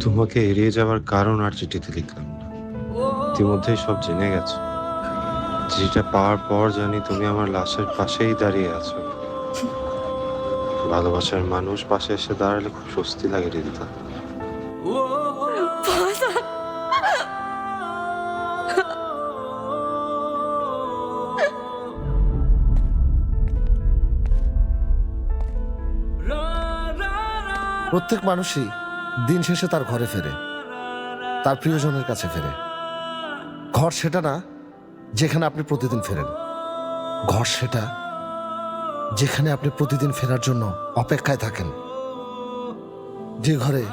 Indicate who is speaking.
Speaker 1: তোমাকে এড়িয়ে যাওয়ার কারণ আর চিঠিতে লিখলাম না। ইতিমধ্যেই সব জেনে গেছো। চিঠিটা পাওয়ার পর জানি তুমি আমার লাশের পাশেই দাঁড়িয়ে আছো। ভালোবাসার মানুষ পাশে এসে দাঁড়ালে খুব স্বস্তি লাগে রিদিতা।
Speaker 2: প্রত্যেক মানুষই দিন শেষে তার ঘরে ফেরে, তার প্রিয়জনের কাছে ফেরে। ঘর সেটা না যেখানে আপনি প্রতিদিন ফেরেন, ঘর সেটা যেখানে আপনি প্রতিদিন ফেরার জন্য অপেক্ষায় থাকেন, যে ঘরে